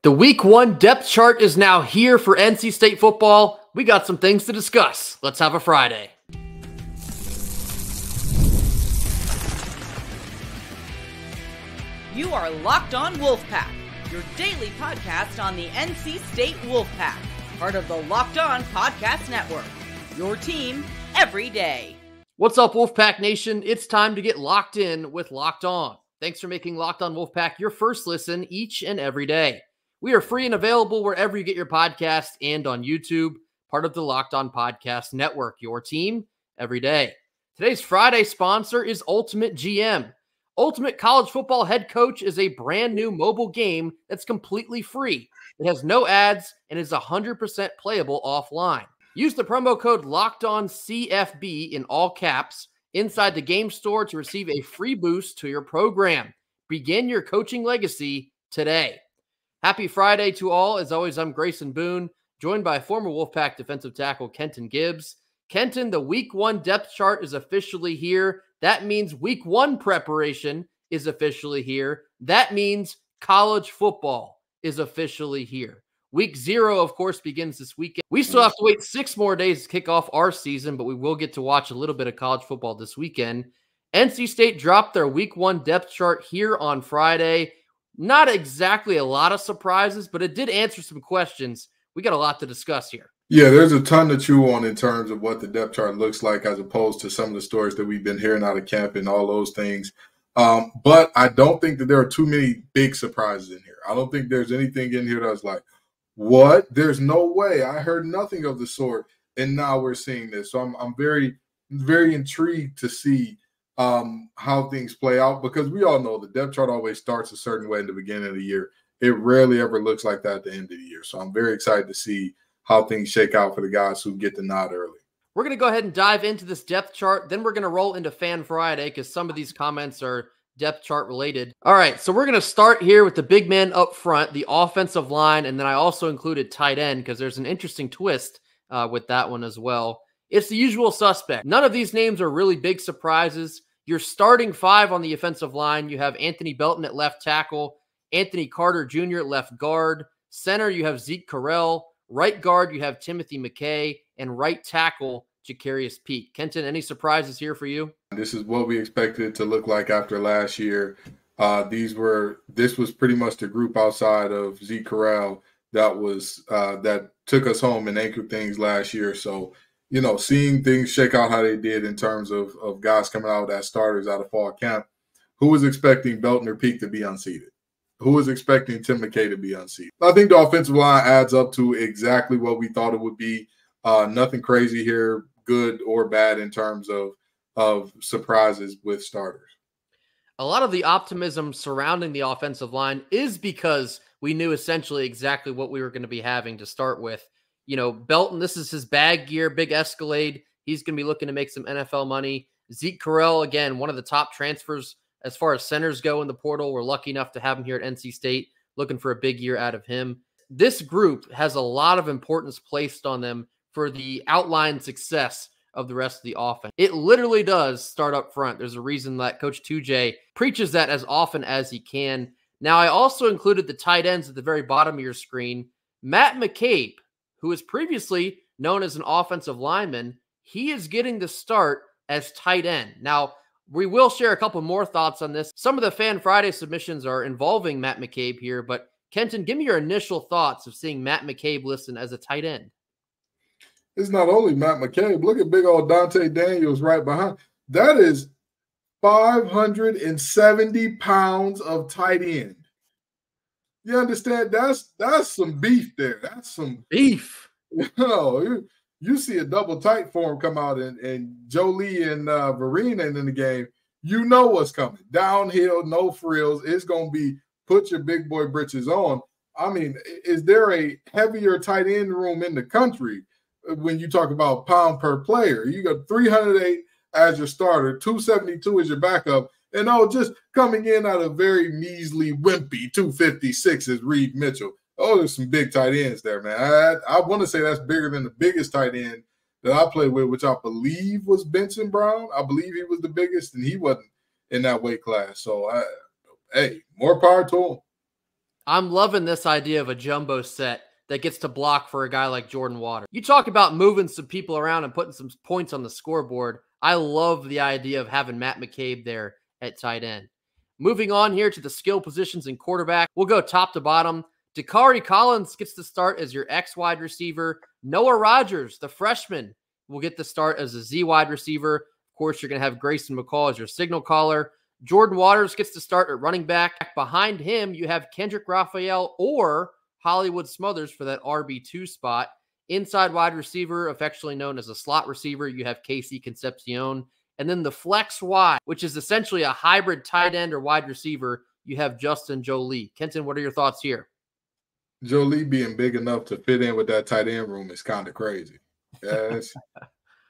The Week 1 depth chart is now here for NC State football. We got some things to discuss. Let's have a Friday. You are Locked On Wolfpack, your daily podcast on the NC State Wolfpack, part of the Locked On Podcast Network, your team every day. What's up, Wolfpack Nation? It's time to get locked in with Locked On. Thanks for making Locked On Wolfpack your first listen each and every day. We are free and available wherever you get your podcast and on YouTube, part of the Locked On Podcast Network, your team every day. Today's Friday sponsor is Ultimate GM. Ultimate College Football Head Coach is a brand new mobile game that's completely free. It has no ads and is 100% playable offline. Use the promo code LOCKEDONCFB in all caps inside the game store to receive a free boost to your program. Begin your coaching legacy today. Happy Friday to all. As always, I'm Grayson Boone, joined by former Wolfpack defensive tackle Kenton Gibbs. Kenton, the Week 1 depth chart is officially here. That means Week 1 preparation is officially here. That means college football is officially here. Week 0, of course, begins this weekend. We still have to wait 6 more days to kick off our season, but we will get to watch a little bit of college football this weekend. NC State dropped their Week 1 depth chart here on Friday. Not exactly a lot of surprises, but it did answer some questions. We got a lot to discuss here. Yeah, there's a ton to chew on in terms of what the depth chart looks like as opposed to some of the stories that we've been hearing out of camp and all those things. But I don't think that there are too many big surprises in here. I don't think there's anything in here that's like, what? There's no way. I heard nothing of the sort, and now we're seeing this. So I'm very, very intrigued to see how things play out, because we all know the depth chart always starts a certain way in the beginning of the year. It rarely ever looks like that at the end of the year. So I'm very excited to see how things shake out for the guys who get the nod early. We're going to go ahead and dive into this depth chart. Then we're going to roll into Fan Friday because some of these comments are depth chart related. All right, so we're going to start here with the big man up front, the offensive line, and then I also included tight end because there's an interesting twist with that one as well. It's the usual suspect. None of these names are really big surprises. Your starting 5 on the offensive line, you have Anthony Belton at left tackle, Anthony Carter Jr. at left guard. Center, you have Zeke Correll. Right guard, you have Timothy McCabe. And right tackle, Jacarius Peet. Kenton, any surprises here for you? This is what we expected it to look like after last year. This was pretty much the group outside of Zeke Correll that took us home and anchored things last year. So, you know, seeing things shake out how they did in terms of guys coming out as starters out of fall camp. Who was expecting Belton or Peak to be unseated? Who was expecting Tim McCabe to be unseated? I think the offensive line adds up to exactly what we thought it would be. Nothing crazy here, good or bad in terms of surprises with starters. A lot of the optimism surrounding the offensive line is because we knew essentially exactly what we were going to be having to start with. You know, Belton, this is his bag year, big Escalade. He's going to be looking to make some NFL money. Zeke Correll, again, one of the top transfers as far as centers go in the portal. We're lucky enough to have him here at NC State, looking for a big year out of him. This group has a lot of importance placed on them for the outline success of the rest of the offense. It literally does start up front. There's a reason that Coach 2J preaches that as often as he can. Now, I also included the tight ends at the very bottom of your screen. Matt McCabe, who was previously known as an offensive lineman, he is getting the start as tight end. Now, we will share a couple more thoughts on this. Some of the Fan Friday submissions are involving Matt McCabe here, but Kenton, give me your initial thoughts of seeing Matt McCabe listed as a tight end. It's not only Matt McCabe. Look at big old Dante Daniels right behind. That is 570 pounds of tight end. You understand? That's some beef there. That's some beef. You see a double tight form come out and Jolie and Vereen in the game, you know what's coming. Downhill, no frills. It's going to be put your big boy britches on. I mean, is there a heavier tight end room in the country when you talk about pound per player? You got 308 as your starter, 272 as your backup, and just coming in at a very measly, wimpy 256 is Reed Mitchell. Oh, there's some big tight ends there, man. I want to say that's bigger than the biggest tight end that I played with, which I believe was Benson Brown. I believe he was the biggest, and he wasn't in that weight class. So, hey, more power to him. I'm loving this idea of a jumbo set that gets to block for a guy like Jordan Waters. You talk about moving some people around and putting some points on the scoreboard. I love the idea of having Matt McCabe there at tight end. Moving on here to the skill positions in quarterback, we'll go top to bottom. Dakari Collins gets to start as your X wide receiver. Noah Rogers, the freshman, will get the start as a Z wide receiver. Of course, you're going to have Grayson McCall as your signal caller. Jordan Waters gets to start at running back. Behind him, you have Kendrick Raphael or Hollywood Smothers for that RB2 spot. Inside wide receiver, affectionately known as a slot receiver, you have Casey Concepcion. And then the flex wide, which is essentially a hybrid tight end or wide receiver, you have Justin Jolie. Kenton, what are your thoughts here? Jolie being big enough to fit in with that tight end room is kind of crazy. Yes.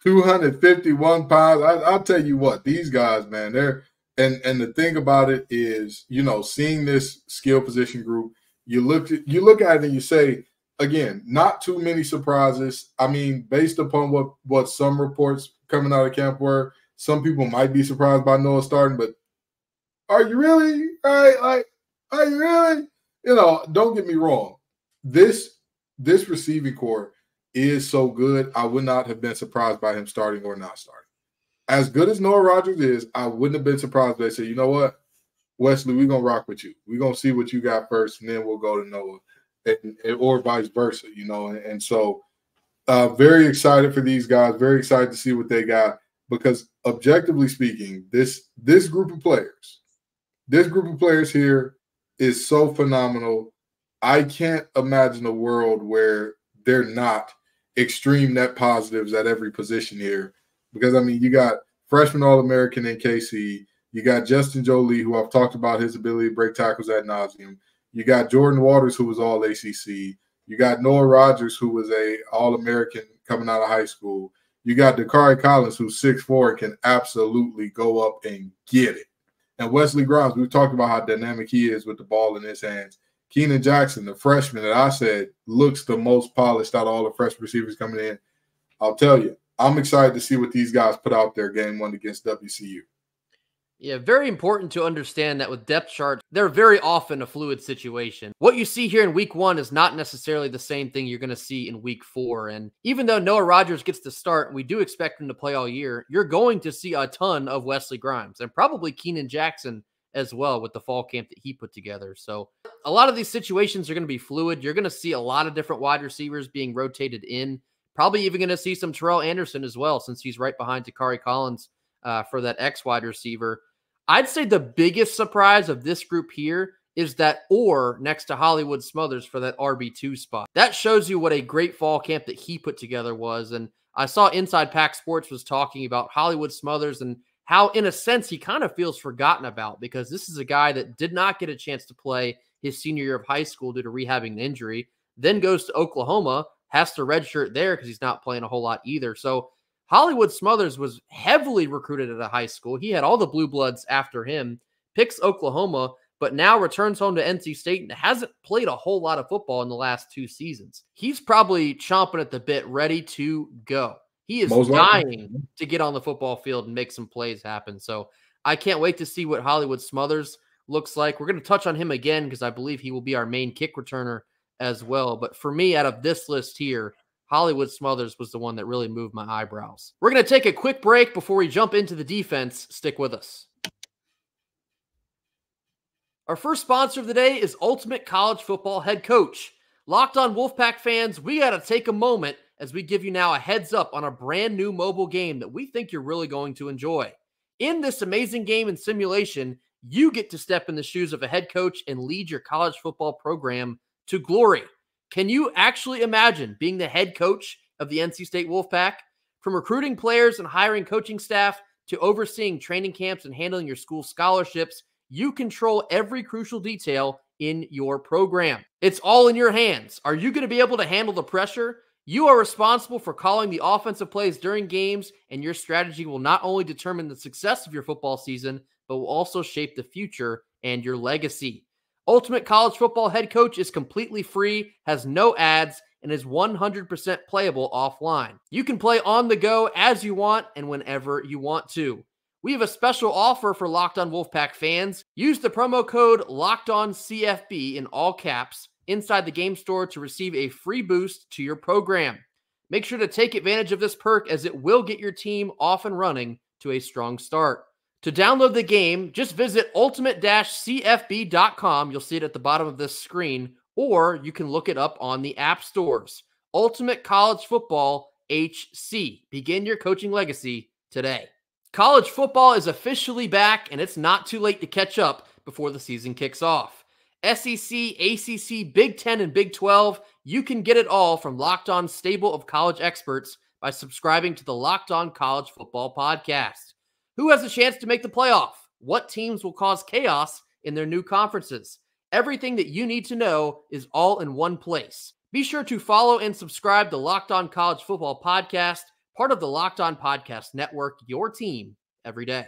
251 pounds. I'll tell you what, these guys, man, they're and the thing about it is, you know, seeing this skill position group, you look at it and you say, again, not too many surprises. I mean, based upon what some reports coming out of camp were, some people might be surprised by Noah starting, but are you really? Are you really? You know, don't get me wrong. This receiving core is so good, I would not have been surprised by him starting or not starting. As good as Noah Rogers is, I wouldn't have been surprised if they said, you know what, Wesley, we're going to rock with you. We're going to see what you got first, and then we'll go to Noah, or vice versa, you know. And so very excited for these guys, very excited to see what they got, because objectively speaking, this group of players here is so phenomenal. I can't imagine a world where they're not extreme net positives at every position here. Because, I mean, you got freshman All-American in KC. You got Justin Jolie, who I've talked about his ability to break tackles ad nauseum. You got Jordan Waters, who was All-ACC. You got Noah Rogers, who was a All-American coming out of high school. You got Dakari Collins, who's 6'4", and can absolutely go up and get it. And Wesley Grimes, we've talked about how dynamic he is with the ball in his hands. Keenan Jackson, the freshman that I said looks the most polished out of all the freshman receivers coming in. I'll tell you, I'm excited to see what these guys put out there game one against WCU. Yeah, very important to understand that with depth charts, they're very often a fluid situation. What you see here in week 1 is not necessarily the same thing you're going to see in week 4. And even though Noah Rogers gets to start, and we do expect him to play all year, you're going to see a ton of Wesley Grimes and probably Keenan Jackson as well with the fall camp that he put together. So a lot of these situations are going to be fluid. You're going to see a lot of different wide receivers being rotated in. Probably even going to see some Terrell Anderson as well, since he's right behind Dakari Collins for that X wide receiver. I'd say the biggest surprise of this group here is that Orr next to Hollywood Smothers for that RB2 spot. That shows you what a great fall camp that he put together was. And I saw Inside Pack Sports was talking about Hollywood Smothers and how, in a sense, he kind of feels forgotten about, because this is a guy that did not get a chance to play his senior year of high school due to rehabbing an injury, then goes to Oklahoma, has to redshirt there because he's not playing a whole lot either. So Hollywood Smothers was heavily recruited at a high school. He had all the blue bloods after him, picks Oklahoma, but now returns home to NC State and hasn't played a whole lot of football in the last 2 seasons. He's probably chomping at the bit, ready to go. He is dying to get on the football field and make some plays happen. So I can't wait to see what Hollywood Smothers looks like. We're going to touch on him again because I believe he will be our main kick returner as well. But for me, out of this list here, Hollywood Smothers was the one that really moved my eyebrows. We're going to take a quick break before we jump into the defense. Stick with us. Our first sponsor of the day is Ultimate College Football Head Coach. Locked On Wolfpack fans, we got to take a moment as we give you now a heads up on a brand new mobile game that we think you're really going to enjoy. In this amazing game and simulation, you get to step in the shoes of a head coach and lead your college football program to glory. Can you actually imagine being the head coach of the NC State Wolfpack? From recruiting players and hiring coaching staff to overseeing training camps and handling your school scholarships, you control every crucial detail in your program. It's all in your hands. Are you going to be able to handle the pressure? You are responsible for calling the offensive plays during games, and your strategy will not only determine the success of your football season, but will also shape the future and your legacy. Ultimate College Football Head Coach is completely free, has no ads, and is 100% playable offline. You can play on the go as you want and whenever you want to. We have a special offer for Locked On Wolfpack fans. Use the promo code LOCKEDONCFB in all caps inside the game store to receive a free boost to your program. Make sure to take advantage of this perk as it will get your team off and running to a strong start. To download the game, just visit ultimate-cfb.com. You'll see it at the bottom of this screen, or you can look it up on the app stores. Ultimate College Football HC. Begin your coaching legacy today. College football is officially back, and it's not too late to catch up before the season kicks off. SEC, ACC, Big 10, and Big 12, you can get it all from Locked On's stable of college experts by subscribing to the Locked On College Football Podcast. Who has a chance to make the playoff? What teams will cause chaos in their new conferences? Everything that you need to know is all in one place. Be sure to follow and subscribe to Locked On College Football Podcast, part of the Locked On Podcast Network, your team every day.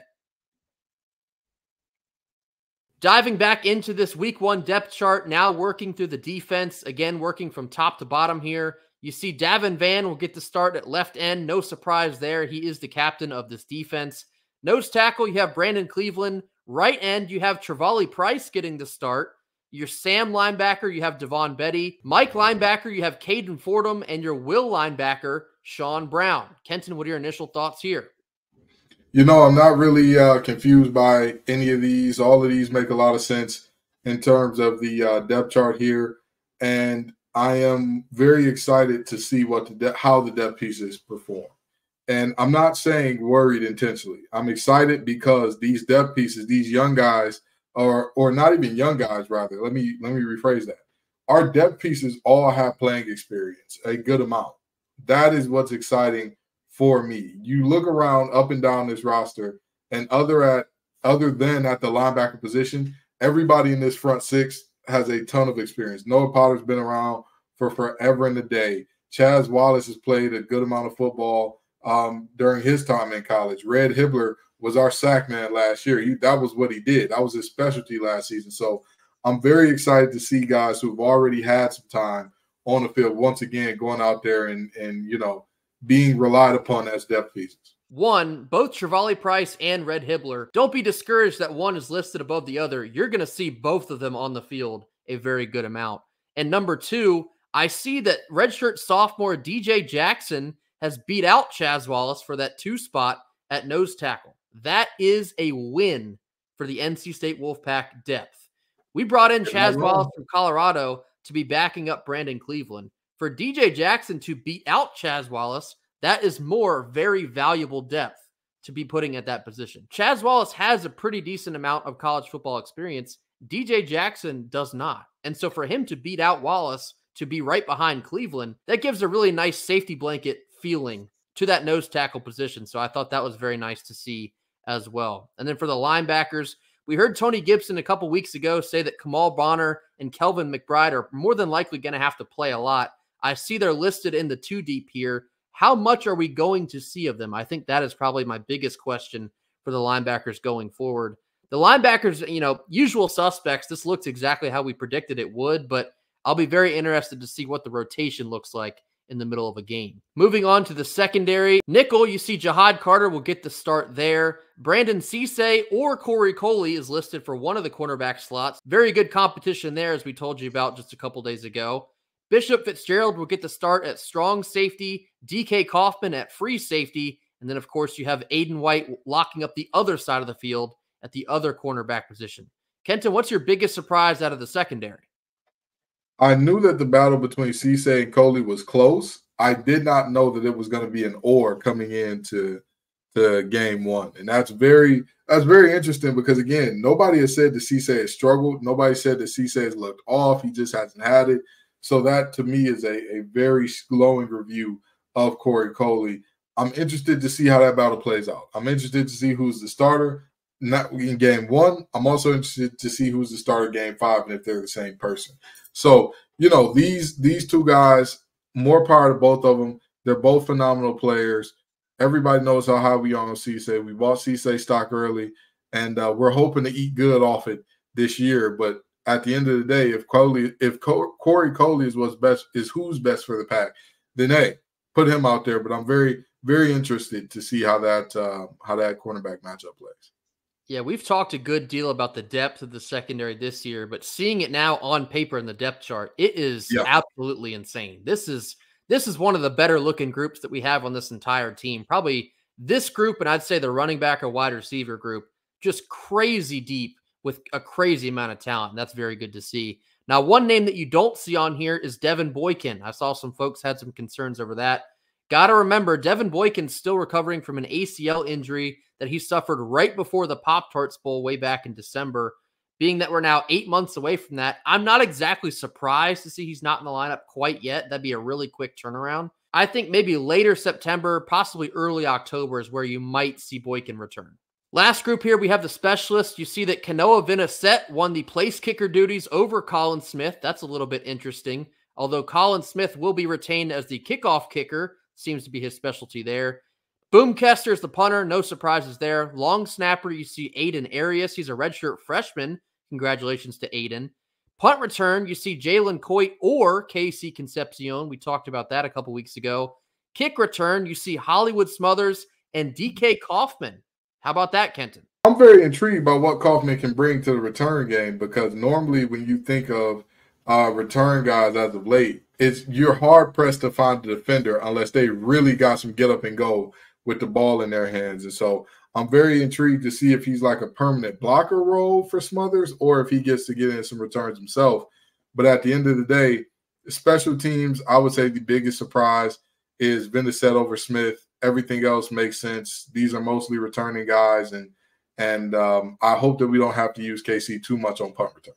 Diving back into this week 1 depth chart, now working through the defense, again working from top to bottom here. You see Davin Vann will get the start at left end. No surprise there. He is the captain of this defense. Nose tackle, you have Brandon Cleveland. Right end, you have Trevally Price getting the start. Your Sam linebacker, you have Devon Betty. Mike linebacker, you have Caden Fordham. And your Will linebacker, Sean Brown. Kenton, what are your initial thoughts here? You know, I'm not really confused by any of these. All of these make a lot of sense in terms of the depth chart here. And I am very excited to see how the depth pieces perform. And I'm not saying worried intentionally. I'm excited because these depth pieces, these young guys, or not even young guys, rather. Let me rephrase that. Our depth pieces all have playing experience, a good amount. That is what's exciting for me. You look around up and down this roster, and other than at the linebacker position, everybody in this front six has a ton of experience. Noah Potter's been around for forever and a day. Chaz Wallace has played a good amount of football during his time in college. Red Hibbler was our sack man last year. That was what he did. That was his specialty last season. So I'm very excited to see guys who've already had some time on the field once again going out there and you know, being relied upon as depth pieces. One, both Trevally Price and Red Hibbler, don't be discouraged that one is listed above the other. You're going to see both of them on the field a very good amount. And number two, I see that redshirt sophomore DJ Jackson has beat out Chaz Wallace for that 2 spot at nose tackle. That is a win for the NC State Wolfpack depth. We brought in Chaz Wallace from Colorado to be backing up Brandon Cleveland. For DJ Jackson to beat out Chaz Wallace, that is more very valuable depth to be putting at that position. Chaz Wallace has a pretty decent amount of college football experience. DJ Jackson does not. And so for him to beat out Wallace, to be right behind Cleveland, that gives a really nice safety blanket feeling to that nose tackle position. So I thought that was very nice to see as well. And then for the linebackers, we heard Tony Gibson a couple weeks ago say that Kamal Bonner and Kelvin McBride are more than likely going to have to play a lot. I see they're listed in the 2 deep here. How much are we going to see of them? I think that is probably my biggest question for the linebackers going forward. The linebackers, you know, usual suspects. This looks exactly how we predicted it would, but I'll be very interested to see what the rotation looks like in the middle of a game. Moving on to the secondary. Nickel, you see Jahad Carter will get the start there. Brandon Cisse or Corey Coley is listed for one of the cornerback slots. Very good competition there, as we told you about just a couple days ago. Bishop Fitzgerald will get the start at strong safety, DK Kaufman at free safety, and then, of course, you have Aiden White locking up the other side of the field at the other cornerback position. Kenton, what's your biggest surprise out of the secondary? I knew that the battle between Cisse and Coley was close. I did not know that it was going to be an or coming into game 1. And that's very interesting because, again, nobody has said that Cisse has struggled. Nobody said that Cisse has looked off. He just hasn't had it. So that, to me, is a very glowing review of Corey Coley. I'm interested to see how that battle plays out. I'm interested to see who's the starter not in game 1. I'm also interested to see who's the starter game 5 and if they're the same person. So, you know, these 2 guys, more power to both of them. They're both phenomenal players. Everybody knows how high we are on Cisse. We bought Cisse stock early, and we're hoping to eat good off it this year. But at the end of the day, if Corey Coley is who's best for the Pack, then hey, put him out there. But I'm very, very interested to see how that cornerback matchup plays. Yeah, we've talked a good deal about the depth of the secondary this year, but seeing it now on paper in the depth chart, it is absolutely insane. This is one of the better looking groups that we have on this entire team. Probably this group, and I'd say the running back or wide receiver group, just crazy deep with a crazy amount of talent. And that's very good to see. Now, one name that you don't see on here is Devin Boykin. I saw some folks had some concerns over that. Got to remember, Devin Boykin's still recovering from an ACL injury that he suffered right before the Pop-Tarts Bowl way back in December. Being that we're now 8 months away from that, I'm not exactly surprised to see he's not in the lineup quite yet. That'd be a really quick turnaround. I think maybe later September, possibly early October is where you might see Boykin return. Last group here, we have the specialists. You see that Kanoa Vinasette won the place kicker duties over Colin Smith. That's a little bit interesting. Although Colin Smith will be retained as the kickoff kicker, seems to be his specialty there. Boom Kester is the punter. No surprises there. Long snapper, you see Aiden Arias. He's a redshirt freshman. Congratulations to Aiden. Punt return, you see Jalen Coit or Casey Concepcion. We talked about that a couple weeks ago. Kick return, you see Hollywood Smothers and DK Kaufman. How about that, Kenton? I'm very intrigued by what Kaufman can bring to the return game, because normally when you think of return guys as of late, you're hard pressed to find a defender unless they really got some get up and go with the ball in their hands. And so I'm very intrigued to see if he's like a permanent blocker role for Smothers or if he gets to get in some returns himself. But at the end of the day, special teams, I would say the biggest surprise is Vinasette over Smith. Everything else makes sense. These are mostly returning guys, and I hope that we don't have to use KC too much on punt return.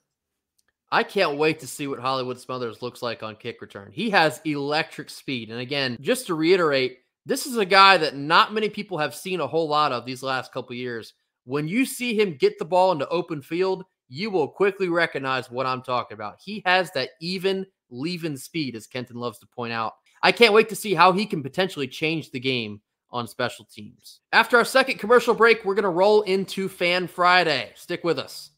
I can't wait to see what Hollywood Smothers looks like on kick return. He has electric speed. And again, just to reiterate, this is a guy that not many people have seen a whole lot of these last couple of years. When you see him get the ball into open field, you will quickly recognize what I'm talking about. He has that even, leaving speed, as Kenton loves to point out. I can't wait to see how he can potentially change the game on special teams. After our second commercial break, we're going to roll into Fan Friday. Stick with us.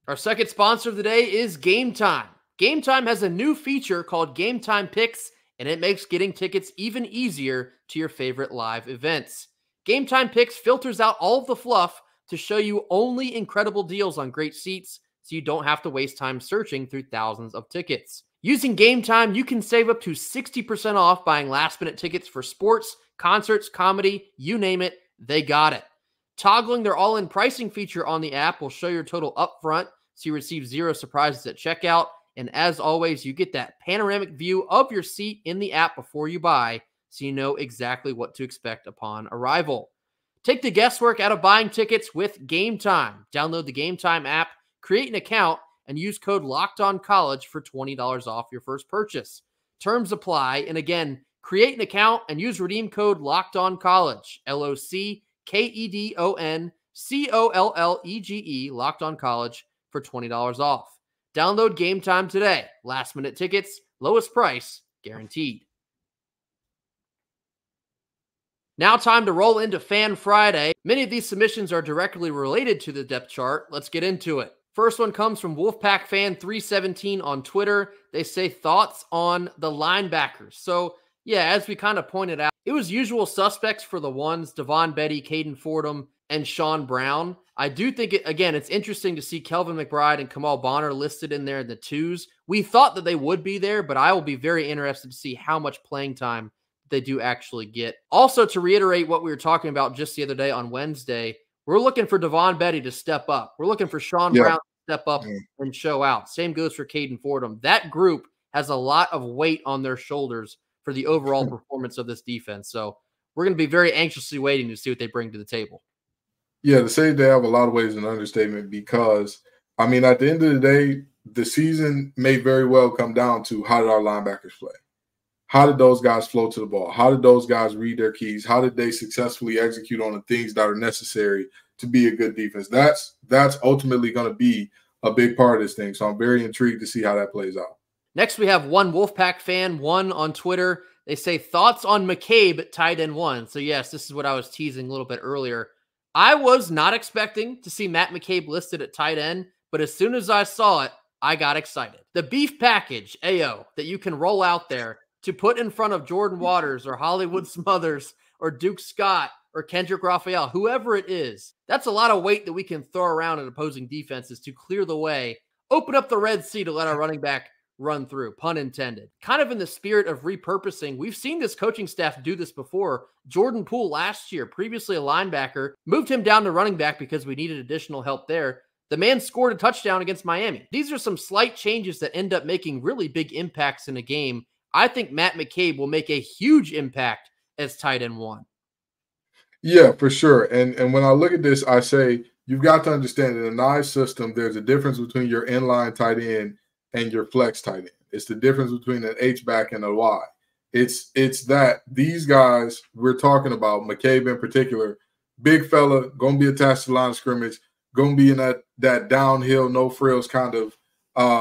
Our second sponsor of the day is Gametime. Gametime has a new feature called Gametime Picks, and it makes getting tickets even easier to your favorite live events. Gametime Picks filters out all of the fluff to show you only incredible deals on great seats, so you don't have to waste time searching through thousands of tickets. Using Gametime, you can save up to 60% off buying last-minute tickets for sports, concerts, comedy, you name it, they got it. Toggling their all-in pricing feature on the app will show your total upfront, so you receive zero surprises at checkout. And as always, you get that panoramic view of your seat in the app before you buy, so you know exactly what to expect upon arrival. Take the guesswork out of buying tickets with Gametime. Download the Gametime app, create an account, and use code LOCKEDONCollege for $20 off your first purchase. Terms apply. And again, create an account and use redeem code LOCKEDONCollege, LOCKEDONCOLLEGE, LOCKEDONCollege, for $20 off. Download Gametime today. Last minute tickets, lowest price, guaranteed. Now time to roll into Fan Friday. Many of these submissions are directly related to the depth chart. Let's get into it. First one comes from Wolfpack Fan 317 on Twitter. They say thoughts on the linebackers. So yeah, as we kind of pointed out, it was usual suspects for the ones, Devon Betty, Caden Fordham, and Sean Brown. I do think, it's interesting to see Kelvin McBride and Kamal Bonner listed in there in the twos. We thought that they would be there, but I will be very interested to see how much playing time they do actually get. Also, to reiterate what we were talking about just the other day on Wednesday, we're looking for Devon Betty to step up. We're looking for Sean Brown to step up and show out. Same goes for Caden Fordham. That group has a lot of weight on their shoulders for the overall performance of this defense. So we're going to be very anxiously waiting to see what they bring to the table. Yeah, to say they have a lot of ways an understatement, because, I mean, at the end of the day, the season may very well come down to how did our linebackers play? How did those guys flow to the ball? How did those guys read their keys? How did they successfully execute on the things that are necessary to be a good defense? That's ultimately going to be a big part of this thing. So I'm very intrigued to see how that plays out. Next, we have one Wolfpack Fan, one on Twitter. They say thoughts on McCabe at tight end 1. So yes, this is what I was teasing a little bit earlier. I was not expecting to see Matt McCabe listed at tight end, but as soon as I saw it, I got excited. The beef package, AO, that you can roll out there to put in front of Jordan Waters or Hollywood Smothers or Duke Scott or Kendrick Raphael, whoever it is. That's a lot of weight that we can throw around at opposing defenses to clear the way, open up the Red Sea to let our running back run through, pun intended. Kind of in the spirit of repurposing, we've seen this coaching staff do this before. Jordan Poole last year, previously a linebacker, moved him down to running back because we needed additional help there. The man scored a touchdown against Miami. These are some slight changes that end up making really big impacts in a game. I think Matt McCabe will make a huge impact as tight end 1. Yeah, for sure. And when I look at this, I say you've got to understand in a nice system, there's a difference between your inline tight end and your flex tight end. It's the difference between an H-back and a Y. It's that these guys we're talking about, McCabe in particular, big fella, going to be attached to the line of scrimmage, going to be in that downhill, no frills kind of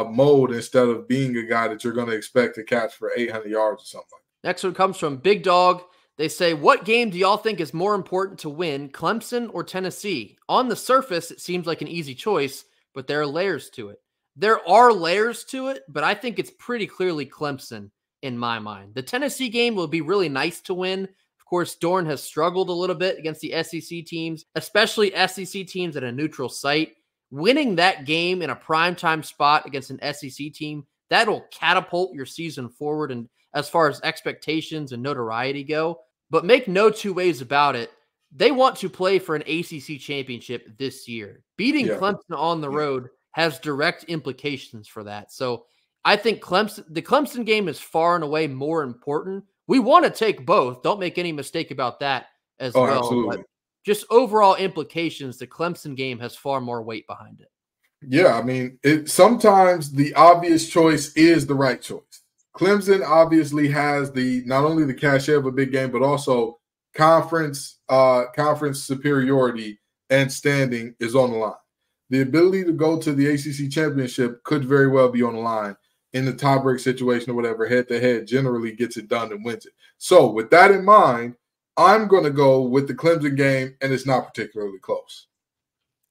mode instead of being a guy that you're going to expect to catch for 800 yards or something. Next one comes from Big Dog. They say, what game do y'all think is more important to win, Clemson or Tennessee? On the surface, it seems like an easy choice, but there are layers to it. There are layers to it, but I think it's pretty clearly Clemson in my mind. The Tennessee game will be really nice to win. Of course, Dorn has struggled a little bit against the SEC teams, especially SEC teams at a neutral site. Winning that game in a primetime spot against an SEC team, that'll catapult your season forward and as far as expectations and notoriety go. But make no two ways about it, they want to play for an ACC championship this year. Beating Clemson on the road has direct implications for that. So I think the Clemson game is far and away more important. We want to take both. Don't make any mistake about that as well. Absolutely. But just overall implications, the Clemson game has far more weight behind it. Yeah, I mean, sometimes the obvious choice is the right choice. Clemson obviously has not only the cachet of a big game, but also conference superiority and standing is on the line. The ability to go to the ACC championship could very well be on the line in the tiebreak situation or whatever. Head-to-head generally gets it done and wins it. So with that in mind, I'm going to go with the Clemson game, and it's not particularly close.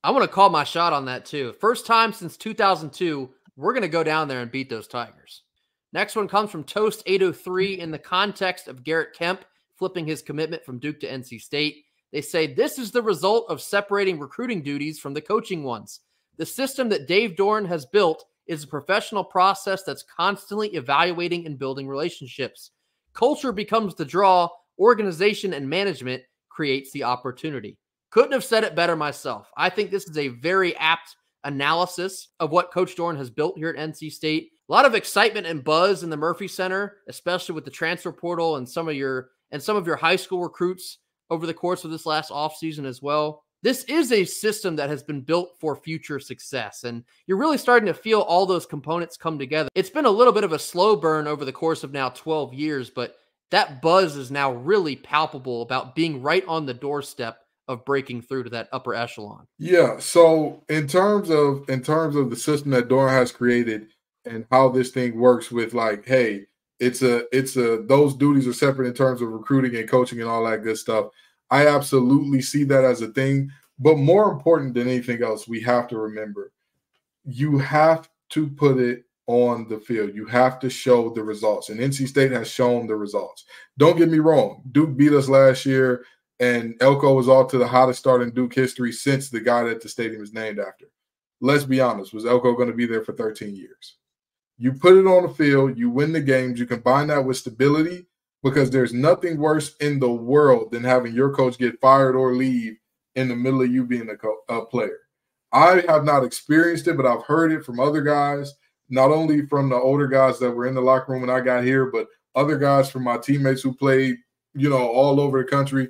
I want to call my shot on that too. First time since 2002, we're going to go down there and beat those Tigers. Next one comes from Toast 803 in the context of Garrett Kemp flipping his commitment from Duke to NC State. They say this is the result of separating recruiting duties from the coaching ones. The system that Dave Doran has built is a professional process that's constantly evaluating and building relationships. Culture becomes the draw, organization and management creates the opportunity. Couldn't have said it better myself. I think this is a very apt analysis of what Coach Doran has built here at NC State. A lot of excitement and buzz in the Murphy Center, especially with the transfer portal and some of your high school recruits over the course of this last offseason as well. This is a system that has been built for future success, and you're really starting to feel all those components come together. It's been a little bit of a slow burn over the course of now 12 years, but that buzz is now really palpable about being right on the doorstep of breaking through to that upper echelon. Yeah. So in terms of the system that Doran has created and how this thing works with like, hey, those duties are separate in terms of recruiting and coaching and all that good stuff. I absolutely see that as a thing. But more important than anything else, we have to remember, you have to put it on the field. You have to show the results. And NC State has shown the results. Don't get me wrong. Duke beat us last year, and Elko was off to the hottest start in Duke history since the guy that the stadium is named after. Let's be honest. Was Elko going to be there for 13 years? You put it on the field, you win the games, you combine that with stability, because there's nothing worse in the world than having your coach get fired or leave in the middle of you being a player. I have not experienced it, but I've heard it from other guys, not only from the older guys that were in the locker room when I got here, but other guys from my teammates who played, all over the country.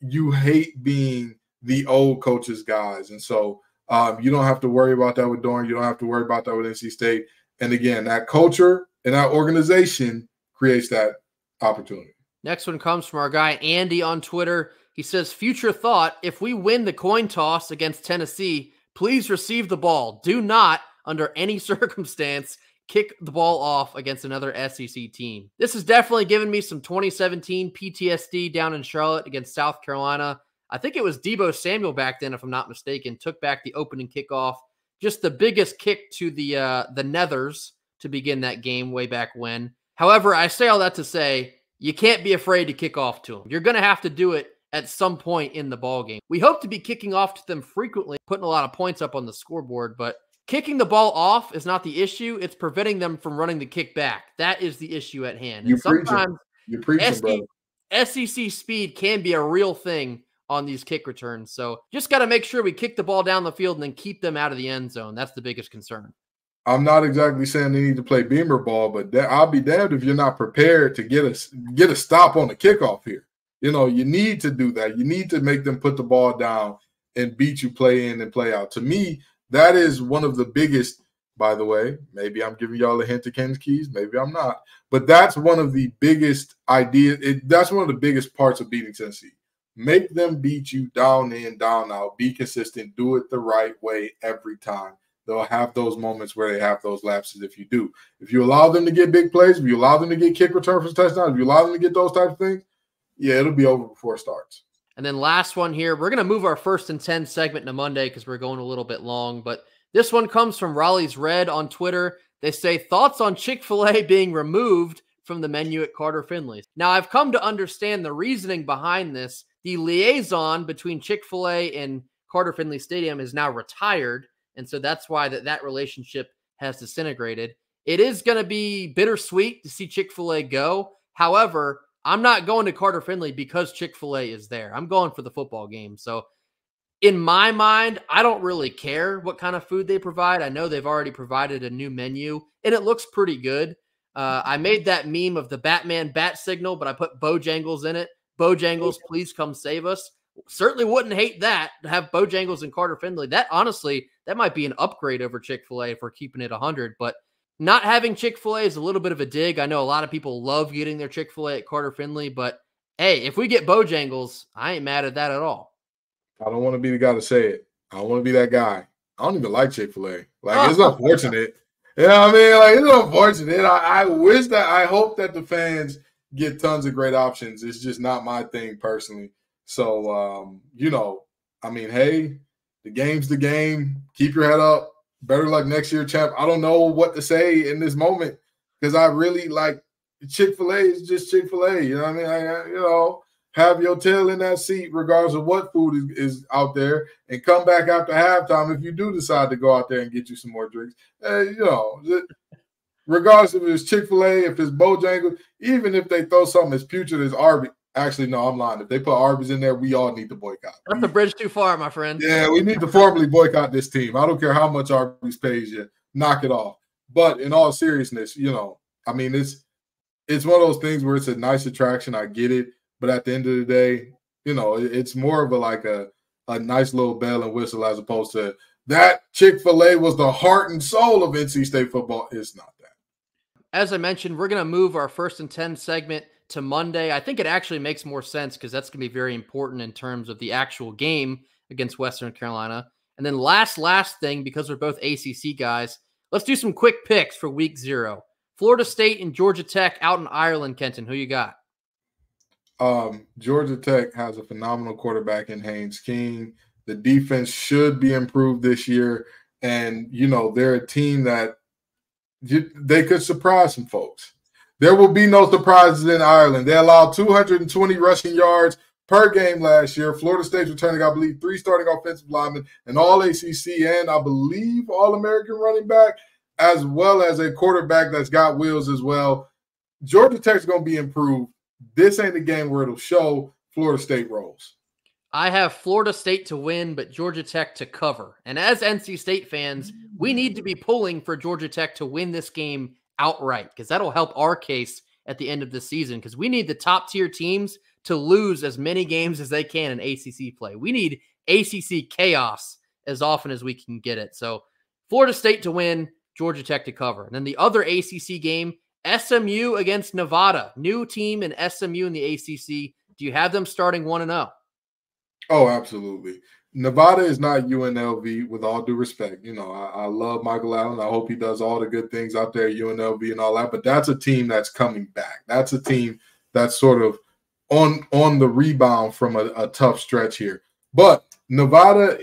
You hate being the old coaches guys. And so you don't have to worry about that with Doran. You don't have to worry about that with NC State. And again, that culture and that organization creates that opportunity. Next one comes from our guy Andy on Twitter. He says, future thought, if we win the coin toss against Tennessee, please receive the ball. Do not, under any circumstance, kick the ball off against another SEC team. This has definitely given me some 2017 PTSD down in Charlotte against South Carolina. I think it was Deebo Samuel back then, if I'm not mistaken, took back the opening kickoff. Just the biggest kick to the nethers to begin that game way back when. However, I say all that to say you can't be afraid to kick off to them. You're going to have to do it at some point in the ball game. We hope to be kicking off to them frequently, putting a lot of points up on the scoreboard, but kicking the ball off is not the issue. It's preventing them from running the kick back. That is the issue at hand. And sometimes you're preaching, brother. SEC speed can be a real thing on these kick returns. So just got to make sure we kick the ball down the field and then keep them out of the end zone. That's the biggest concern. I'm not exactly saying they need to play beamer ball, but I'll be damned if you're not prepared to get a stop on the kickoff here. You know, you need to do that. You need to make them put the ball down and beat you play in and play out. To me, that is one of the biggest, by the way, maybe I'm giving y'all a hint of Ken's keys, maybe I'm not, but that's one of the biggest ideas. That's one of the biggest parts of beating Tennessee. Make them beat you down in, down out, be consistent, do it the right way every time. They'll have those moments where they have those lapses if you do. If you allow them to get big plays, if you allow them to get kick return for touchdowns, if you allow them to get those types of things, yeah, it'll be over before it starts. And then last one here, we're going to move our 1st and 10 segment to Monday because we're going a little bit long. But this one comes from Raleigh's Red on Twitter. They say, thoughts on Chick-fil-A being removed from the menu at Carter Finley. Now, I've come to understand the reasoning behind this. The liaison between Chick-fil-A and Carter Finley Stadium is now retired. And so that's why that relationship has disintegrated. It is going to be bittersweet to see Chick-fil-A go. However, I'm not going to Carter Finley because Chick-fil-A is there. I'm going for the football game. So in my mind, I don't really care what kind of food they provide. I know they've already provided a new menu, and it looks pretty good. I made that meme of the Batman bat signal, but I put Bojangles in it. Bojangles, please come save us. Certainly wouldn't hate that, to have Bojangles and Carter Finley. That, honestly, that might be an upgrade over Chick-fil-A if we're keeping it 100. But not having Chick-fil-A is a little bit of a dig. I know a lot of people love getting their Chick-fil-A at Carter Finley, but hey, if we get Bojangles, I ain't mad at that at all. I don't want to be the guy to say it. I don't want to be that guy. I don't even like Chick-fil-A. Like, it's unfortunate. You know what I mean? Like, it's unfortunate. I hope that the fans get tons of great options. It's just not my thing personally. So, you know, I mean, hey, the game's the game. Keep your head up. Better luck next year, champ. I don't know what to say in this moment because I really like Chick-fil-A is just Chick-fil-A. You know what I mean? Have your tail in that seat regardless of what food is out there and come back after halftime if you do decide to go out there and get you some more drinks. Regardless if it's Chick-fil-A, if it's Bojangles, even if they throw something as putrid as Arby's. Actually, no, I'm lying. If they put Arby's in there, we all need to boycott. That's a bridge too far, my friend. Yeah, we need to formally boycott this team. I don't care how much Arby's pays you. Knock it off. But in all seriousness, I mean, it's one of those things where it's a nice attraction. I get it. But at the end of the day, it's more of a nice little bell and whistle as opposed to that Chick-fil-A was the heart and soul of NC State football. It's not that. As I mentioned, we're going to move our 1st and 10 segment to Monday. I think it actually makes more sense because that's going to be very important in terms of the actual game against Western Carolina. And then last thing, because we're both ACC guys, let's do some quick picks for week 0. Florida State and Georgia Tech out in Ireland, Kenton. Who you got? Georgia Tech has a phenomenal quarterback in Haynes King. The defense should be improved this year. And, they're a team that they could surprise some folks. There will be no surprises in Ireland. They allowed 220 rushing yards per game last year. Florida State's returning, I believe, 3 starting offensive linemen, an all-ACC and, I believe, all-American running back, as well as a quarterback that's got wheels as well. Georgia Tech's going to be improved. This ain't a game where it'll show. Florida State rolls. I have Florida State to win, but Georgia Tech to cover. And as NC State fans, we need to be pulling for Georgia Tech to win this game outright because that'll help our case at the end of the season because we need the top-tier teams to lose as many games as they can in ACC play. We need ACC chaos as often as we can get it. So Florida State to win, Georgia Tech to cover. And then the other ACC game, SMU against Nevada. New team in SMU in the ACC. Do you have them starting 1-0? Oh, absolutely. Nevada is not UNLV, with all due respect. I love Michael Allen. I hope he does all the good things out there at UNLV and all that. But that's a team that's coming back. That's a team that's sort of on the rebound from a tough stretch here. But Nevada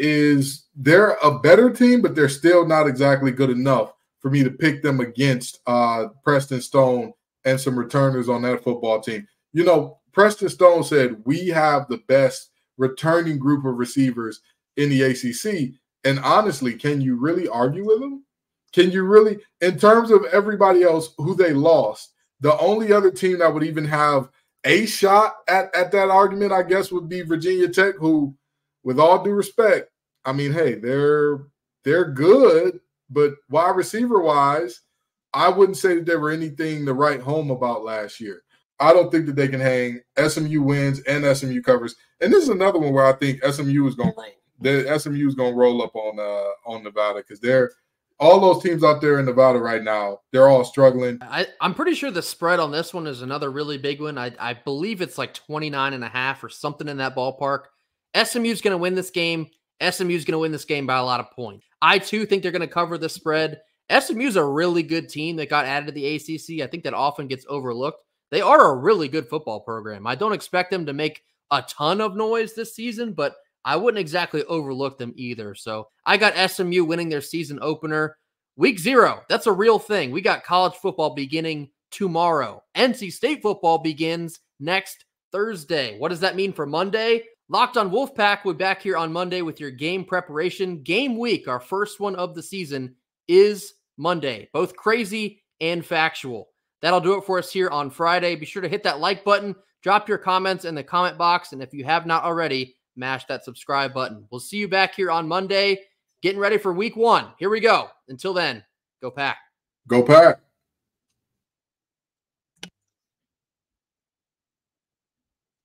they're a better team, but they're still not exactly good enough for me to pick them against Preston Stone and some returners on that football team. You know, Preston Stone said, we have the best returning group of receivers in the ACC. And honestly, can you really argue with them? Can you really, in terms of everybody else who they lost, the only other team that would even have a shot at that argument, I guess, would be Virginia Tech, who, with all due respect, I mean, hey, they're good, but wide receiver wise, I wouldn't say that they were anything to write home about last year. I don't think that they can hang. SMU wins and SMU covers. And this is another one where I think SMU is going to roll. The SMU is going to roll up on Nevada, because they're all those teams out there in Nevada right now, they're all struggling. I'm pretty sure the spread on this one is another really big one. I believe it's like 29.5 or something in that ballpark. SMU's going to win this game. SMU's going to win this game by a lot of points. I, too, think they're going to cover the spread. SMU's a really good team that got added to the ACC. I think that often gets overlooked. They are a really good football program. I don't expect them to make a ton of noise this season, but I wouldn't exactly overlook them either. So I got SMU winning their season opener. Week 0, that's a real thing. We got college football beginning tomorrow. NC State football begins next Thursday. What does that mean for Monday? Locked on Wolfpack, we're back here on Monday with your game preparation. Game week, our first one of the season, is Monday. Both crazy and factual. That'll do it for us here on Friday. Be sure to hit that like button, drop your comments in the comment box, and if you have not already, mash that subscribe button. We'll see you back here on Monday, getting ready for week 1. Here we go. Until then, go Pack. Go Pack.